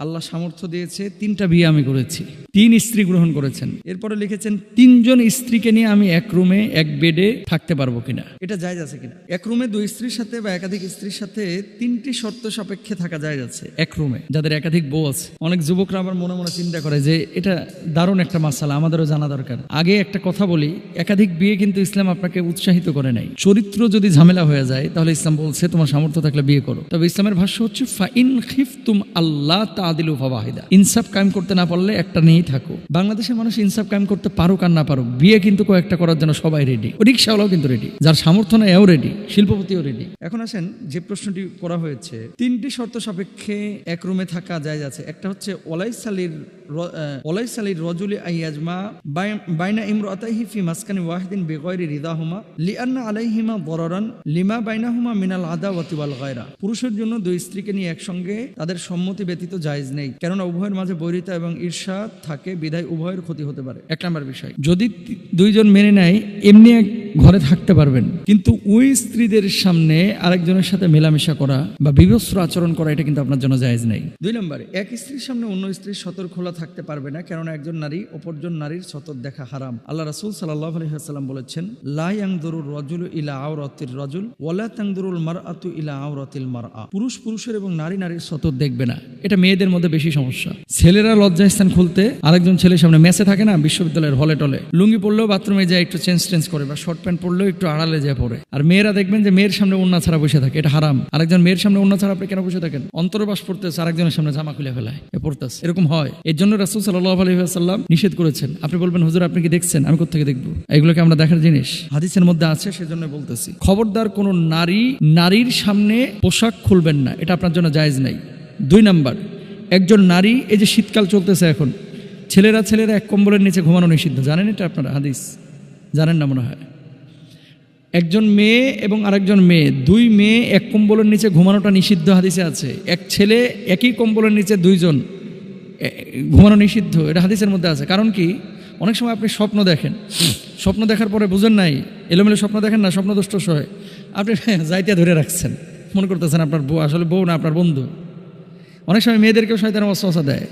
আল্লাহ সামর্থ্য দিয়েছে, 3টা বিয়ে আমি করেছি, 3 স্ত্রী গ্রহণ করেছেন। এরপরে লিখেছেন 3 জন স্ত্রীকে নিয়ে আমি এক রুমে এক বেডে থাকতে পারবো কিনা, এটা জায়েজ আছে কিনা। এক রুমে 2 স্ত্রীর সাথে বা একাধিক স্ত্রীর সাথে 3টি শর্ত সাপেক্ষে থাকা জায়েজ আছে এক রুমে, যাদের একাধিক বউ আছে। অনেক যুবকরা আবার মনে মনে চিন্তা করে যে এটা দারুণ একটা মাসালা, আমাদেরও জানা দরকার। আগে একটা কথা বলি, একাধিক বিয়ে কিন্তু ইসলাম আপনাকে উৎসাহিত করে নাই। চরিত্র যদি ঝামেলা হয়ে যায় তাহলে ইসলাম বলছে তোমার সামর্থ্য থাকলে বিয়ে করো। তবে ইসলামের ভাষ্য হচ্ছে ফাইন খিফতুম আল্লাহ তাআদিলু ফাওয়াহিদা, ইনসাফ কায়েম করতে না পারলে একটা নিয়েই থাকো। বাংলাদেশের মানুষ ইনসাফ কায়েম করতে পারুক আর না পারুক, বিয়ে কিন্তু কয়েকটা করার জন্য সবাই রেডি। রিকশাওয়ালাও কিন্তু রেডি, যার সামর্থ্য নেই এও রেডি, শিল্পপতিও রেডি। এখন আসেন যে প্রশ্নটি করা হয়েছে, 3টি শর্ত সাপেক্ষে এক রুমে থাকা জায়েজ আছে। একটা হচ্ছে ওয়ালাইসালির রজুলি আইয়াজমা বাইনা ইমরাতাইহি ফি মাসকানি ওয়াহিদিন বিগাইরি রিদাহুমা লিআন্না আলাইহিমা দরারান লিমা বাইনাহুমা মিনাল আদাওয়াতি ওয়াল গায়রা। পুরুষের জন্য 2 স্ত্রীকে নিয়ে একসঙ্গে তাদের সম্মতি ব্যতীত জায়েজ নেই, কেননা উভয়ের মাঝে বৈরিতা এবং ঈর্ষা থাকে, বিধায় উভয়ের ক্ষতি হতে পারে। 1 নম্বর বিষয়, যদি 2 জন মেনে নেয় এমনি এক ঘরে থাকতে পারবেন, কিন্তু ওই স্ত্রীদের সামনে আরেকজনের সাথে মেলামেশা করা বা বিভৎস আচরণ করা এটা কিন্তু আপনার জন্য জায়েজ নেই। 2 নম্বরে, এক স্ত্রীর সামনে অন্য স্ত্রীর সতর খোলা থাকতে পারবে না, কেননা একজন নারী অপরজন নারীর সতর দেখা হারাম। আল্লাহ রাসূল সাল্লাল্লাহু আলাইহি ওয়াসাল্লাম বলেছেন, লা ইয়ানজুরুর রাজুলু ইলা আওরাতির রাজুল ওয়ালা তানজুরুল মারআতু ইলা আওরাতিল মারআ। পুরুষ পুরুষের এবং নারী নারীর সতর দেখবে না, এটা মেয়েদের মধ্যে বেশি সমস্যা। ছেলেরা লজ্জাস্থান খুলতে আরেকজন ছেলের সামনে মেসে থাকে না, বিশ্ববিদ্যালয়ের হলে টলে, লুঙ্গি পরলেও বাথরুমে যায় একটু চেঞ্জ করে বা শর্ট প্যান্ট পরলেও একটু আড়ালে যায় পরে। আর মেয়েরা দেখবেন যে মেয়ের সামনে ওড়না ছাড়া বসে থাকে, এটা হারাম। আরেকজন মেয়ের সামনে ওড়না ছাড়া আপনি কেন বসে থাকেন? অন্তর্বাস পড়তেছে, আরেকজনের সামনে জামা খুলে ফেলায় পড়তেছে, এরকম হয়। এর জন্য রাসূল সাল্লাল্লাহু আলাইহি ওয়াসাল্লাম নিষেধ করেছেন। আপনি বলবেন হুজুর আপনি কি দেখছেন? আমি কোত্থেকে দেখবো? এগুলোকে আমরা দেখার জিনিস হাদিসের মধ্যে আছে, সেজন্য বলতেছি। খবরদার কোন নারীর সামনে পোশাক খুলবেন না, এটা আপনার জন্য জায়েজ নাই। 2 নাম্বার, একজন নারী, এই যে শীতকাল চলতেছে এখন, ছেলেরা এক কম্বলের নিচে ঘুমানো নিষিদ্ধ, জানেন এটা আপনারা? হাদিস জানেন না মনে হয়। একজন মেয়ে এবং আরেকজন মেয়ে, 2 মেয়ে এক কম্বলের নিচে ঘুমানোটা নিষিদ্ধ, হাদিসে আছে। এক ছেলে একই কম্বলের নিচে 2 জন ঘুমানো নিষিদ্ধ, এটা হাদিসের মধ্যে আছে। কারণ কি, অনেক সময় আপনি স্বপ্ন দেখেন, স্বপ্ন দেখার পরে বুঝেন নাই, এলোমেলো স্বপ্ন দেখেন না, স্বপ্ন দুষ্ট হয়, আপনি যাইতে ধরে রাখছেন, মনে করতেছেন আপনার বউ, আসলে বউ না আপনার বন্ধু। অনেক সময় মেয়েদেরকেও শয়তান ওয়াসওয়াসা দেয়,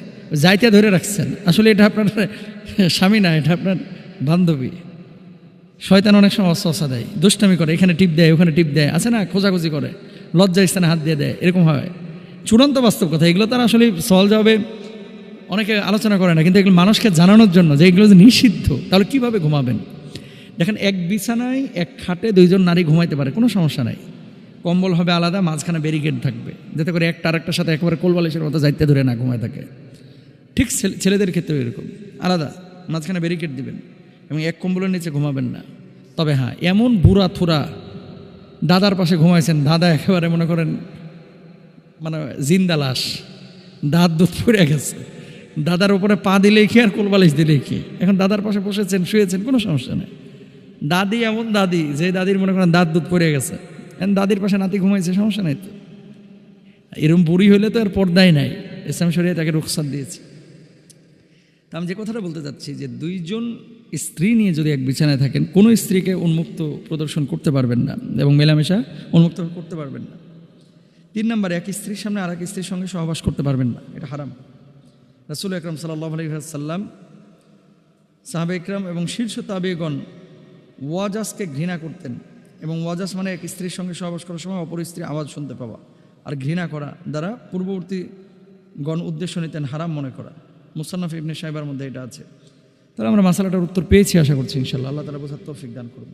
যাইতে ধরে রাখছেন, আসলে এটা আপনার স্বামী না, এটা আপনার বান্ধবী। শয়তান অনেক সময় ওয়াসওয়াসা দেয়, দুষ্টামি করে, এখানে টিপ দেয়, ওখানে টিপ দেয়, আছে না, খোঁজাখুঁজি করে, লজ্জা স্থানে হাত দিয়ে দেয়, এরকম হয়। চূড়ান্ত বাস্তব কথা, এগুলো তার আসলে সওয়াল জবাবে অনেকে আলোচনা করে না, কিন্তু এগুলো মানুষকে জানানোর জন্য যে এগুলো যে নিষিদ্ধ। তাহলে কিভাবে ঘুমাবেন? দেখেন, এক বিছানায় এক খাটে 2 জন নারী ঘুমাইতে পারে, কোনো সমস্যা নাই। কম্বল হবে আলাদা, মাঝখানে ব্যারিকেড থাকবে, যাতে করে একটা আরেকটার সাথে একেবারে কোলবালিশের মতো যাইতে ধরে না ঘুমায় থাকে। ঠিক ছেলেদের ক্ষেত্রেও এরকম, আলাদা মাঝখানে ব্যারিকেড দিবেন এবং এক কম্বলের নিচে ঘুমাবেন না। তবে হ্যাঁ, এমন বুড়া থুরা দাদার পাশে ঘুমাইছেন, দাদা একেবারে মনে করেন মানে জিন্দা লাশ, দাঁত দুধ পড়ে গেছে, দাদার উপরে পা দিলেই কি আর কোলবালিশ দিলেই কি, এখন দাদার পাশে বসেছেন, শুয়েছেন, কোনো সমস্যা নেই। দাদি এমন দাদি, যে দাদির মনে করেন দাঁত দুধ পড়ে গেছে, এখন দাদির পাশে নাতি ঘুমাইছে, সমস্যা নাই তো। এরকম বুড়ি হইলে তো আর পর্দাই নাই, ইসলাম শরিয়া তাকে রুখসাত দিয়েছে। তা আমি যে কথাটা বলতে চাচ্ছি, যে 2 জন স্ত্রী নিয়ে যদি এক বিছানায় থাকেন, কোনো স্ত্রীকে উন্মুক্ত প্রদর্শন করতে পারবেন না এবং মেলামেশা উন্মুক্ত করতে পারবেন না। 3 নম্বরে, এক স্ত্রীর সামনে আর এক স্ত্রীর সঙ্গে সহবাস করতে পারবেন না, এটা হারাম। রাসূল আকরাম সাল্লাল্লাহু আলাইহি ওয়াসাল্লাম, সাহাবা ইকরাম এবং শীর্ষ তাবেঈগণ ওয়াজাসকে ঘৃণা করতেন, এবং ওয়াজাস মানে এক স্ত্রীর সঙ্গে সহবাস করার সময় অপর স্ত্রীর আওয়াজ শুনতে পাওয়া আর ঘৃণা করা দ্বারা পূর্ববর্তী গণ উদ্দেশ্য নিতেন, হারাম মনে করা। মুসান্নাফ ইবনে শাইবার মধ্যে এটা আছে। তাহলে আমরা মাসালাটার উত্তর পেয়েছি আশা করছি ইনশাআল্লাহ। আল্লাহ তাআলা বোঝার তৌফিক দান করুন।